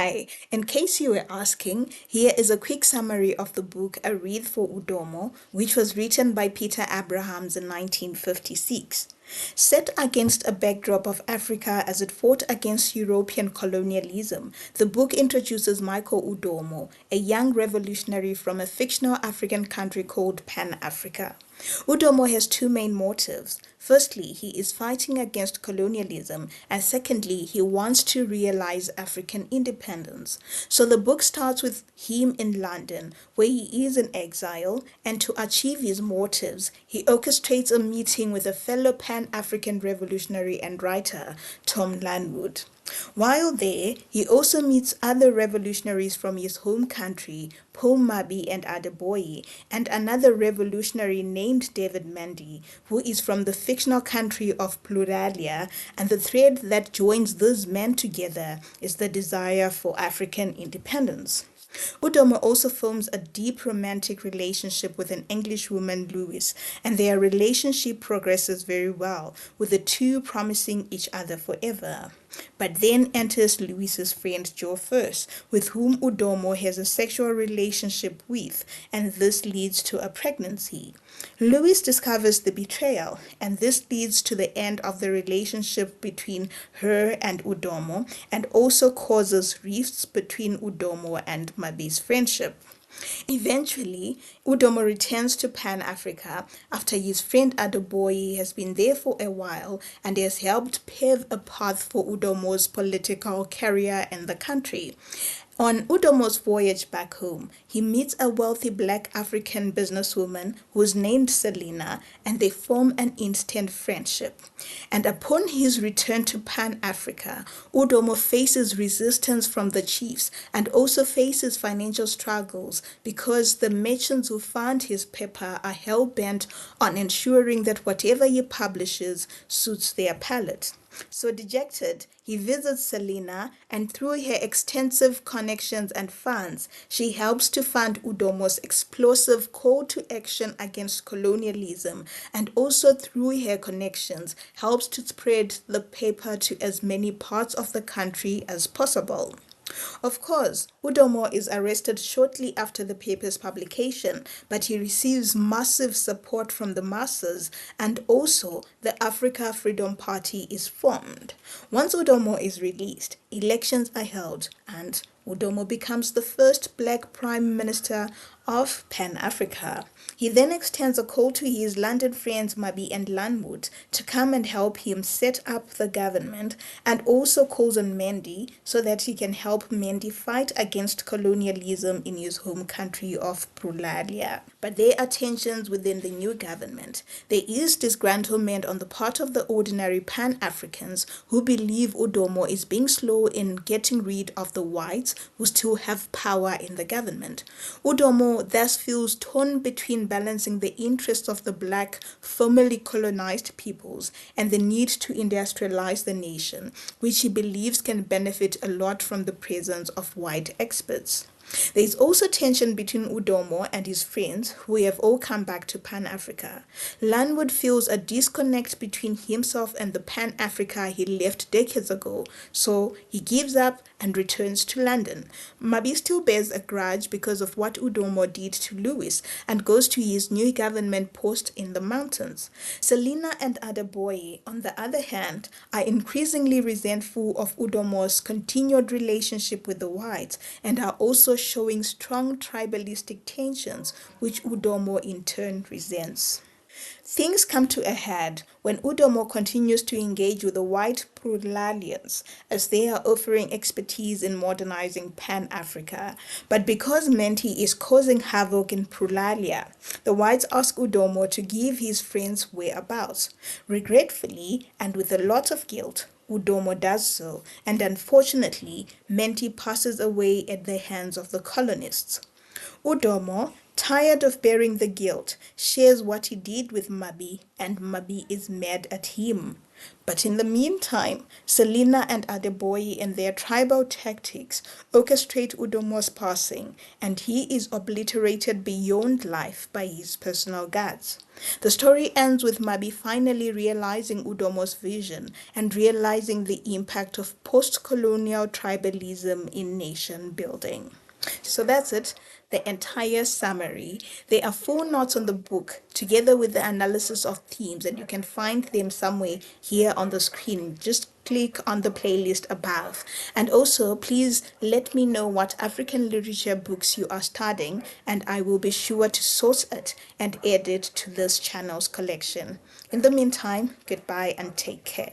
Hi, in case you were asking, here is a quick summary of the book A Wreath for Udomo, which was written by Peter Abrahams in 1956. Set against a backdrop of Africa as it fought against European colonialism, the book introduces Michael Udomo, a young revolutionary from a fictional African country called Pan-Africa. Udomo has two main motives. Firstly, he is fighting against colonialism, and secondly, he wants to realize African independence. So the book starts with him in London, where he is in exile, and to achieve his motives, he orchestrates a meeting with a fellow Pan-African revolutionary and writer, Tom Lanwood. While there, he also meets other revolutionaries from his home country, Paul Mabi and Adeboye, and another revolutionary named David Mendy, who is from the fictional country of Pluralia, and the thread that joins these men together is the desire for African independence. Udomo also forms a deep romantic relationship with an English woman, Louise, and their relationship progresses very well, with the two promising each other forever. But then enters Louise's friend Joe First, with whom Udomo has a sexual relationship with, and this leads to a pregnancy. Louise discovers the betrayal, and this leads to the end of the relationship between her and Udomo, and also causes rifts between Udomo and Mabi's friendship. Eventually, Udomo returns to Pan-Africa after his friend Adeboye has been there for a while and has helped pave a path for Udomo's political career in the country. On Udomo's voyage back home, he meets a wealthy black African businesswoman who is named Selina, and they form an instant friendship. And upon his return to Pan-Africa, Udomo faces resistance from the chiefs and also faces financial struggles because the merchants who fund his paper are hell-bent on ensuring that whatever he publishes suits their palate. So dejected, he visits Selina, and through her extensive connections and funds, she helps to fund Udomo's explosive call to action against colonialism, and also through her connections helps to spread the paper to as many parts of the country as possible. Of course, Udomo is arrested shortly after the paper's publication, but he receives massive support from the masses, and also the Africa Freedom Party is formed. Once Udomo is released, elections are held, and Udomo becomes the first black prime minister of Pan-Africa. He then extends a call to his London friends Mabi and Lanwood to come and help him set up the government, and also calls on Mendy so that he can help Mendy fight against colonialism in his home country of Prulalia. But there are tensions within the new government. There is disgruntlement on the part of the ordinary Pan-Africans who believe Udomo is being slow in getting rid of the whites who still have power in the government. Udomo thus feels torn between balancing the interests of the black, formerly colonized peoples and the need to industrialize the nation, which he believes can benefit a lot from the presence of white experts. There is also tension between Udomo and his friends, who have all come back to Pan-Africa. Lanwood feels a disconnect between himself and the Pan-Africa he left decades ago, so he gives up and returns to London. Mabi still bears a grudge because of what Udomo did to Louis and goes to his new government post in the mountains. Selina and Adeboye, on the other hand, are increasingly resentful of Udomo's continued relationship with the whites and are also showing strong tribalistic tensions, which Udomo in turn resents. Things come to a head when Udomo continues to engage with the white Prulalians as they are offering expertise in modernizing Pan-Africa. But because Menti is causing havoc in Prulalia, the whites ask Udomo to give his friends whereabouts. Regretfully, and with a lot of guilt, Udomo does so, and unfortunately, Menti passes away at the hands of the colonists. Udomo, tired of bearing the guilt, shares what he did with Mabi, and Mabi is mad at him. But in the meantime, Selina and Adeboye and their tribal tactics orchestrate Udomo's passing, and he is obliterated beyond life by his personal guards. The story ends with Mabi finally realizing Udomo's vision and realizing the impact of post-colonial tribalism in nation building. So that's it, the entire summary. There are 4 notes on the book, together with the analysis of themes, and you can find them somewhere here on the screen. Just click on the playlist above. And also, please let me know what African literature books you are studying, and I will be sure to source it and add it to this channel's collection. In the meantime, goodbye and take care.